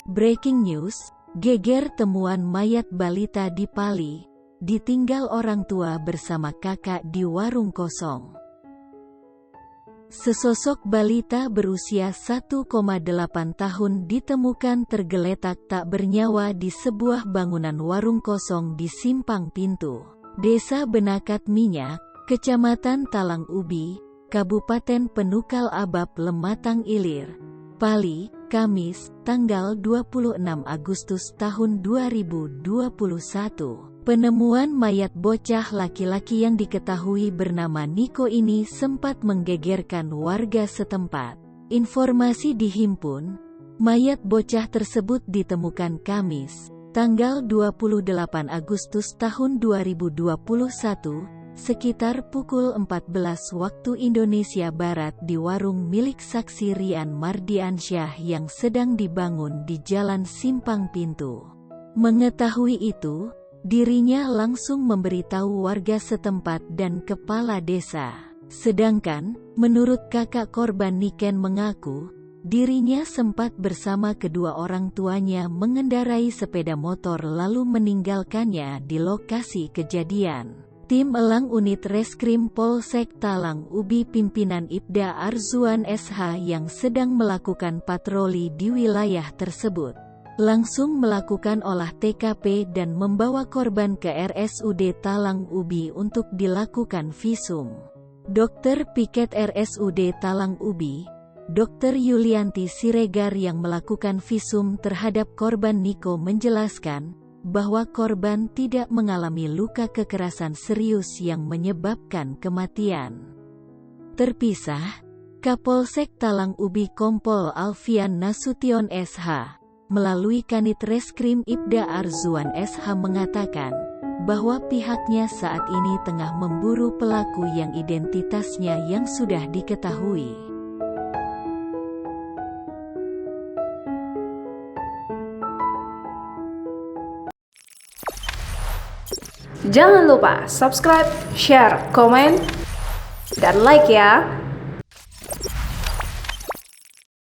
Breaking news, geger temuan mayat balita di Pali, ditinggal orang tua bersama kakak di warung kosong. Sesosok balita berusia 1,8 tahun ditemukan tergeletak tak bernyawa di sebuah bangunan warung kosong di Simpang Pintu, Desa Benakat Minyak, Kecamatan Talang Ubi, Kabupaten Penukal Abab Lematang Ilir, Pali, Kamis, tanggal 26 Agustus tahun 2021. Penemuan mayat bocah laki-laki yang diketahui bernama Niko ini sempat menggegerkan warga setempat. Informasi dihimpun, mayat bocah tersebut ditemukan Kamis, tanggal 28 Agustus tahun 2021, sekitar pukul 14 waktu Indonesia Barat di warung milik saksi Rian Mardiansyah yang sedang dibangun di Jalan Simpang Pintu. Mengetahui itu, dirinya langsung memberitahu warga setempat dan kepala desa. Sedangkan, menurut kakak korban Niken mengaku, dirinya sempat bersama kedua orang tuanya mengendarai sepeda motor lalu meninggalkannya di lokasi kejadian. Tim Elang Unit Reskrim Polsek Talang Ubi pimpinan Ibda Arzuan SH yang sedang melakukan patroli di wilayah tersebut, langsung melakukan olah TKP dan membawa korban ke RSUD Talang Ubi untuk dilakukan visum. Dokter Piket RSUD Talang Ubi, Dr. Yulianti Siregar yang melakukan visum terhadap korban Niko menjelaskan bahwa korban tidak mengalami luka kekerasan serius yang menyebabkan kematian. Terpisah, Kapolsek Talang Ubi Kompol Alfian Nasution SH melalui Kanit Reskrim Ibda Arzuan SH mengatakan bahwa pihaknya saat ini tengah memburu pelaku yang identitasnya yang sudah diketahui. Jangan lupa subscribe, share, komen, dan like ya!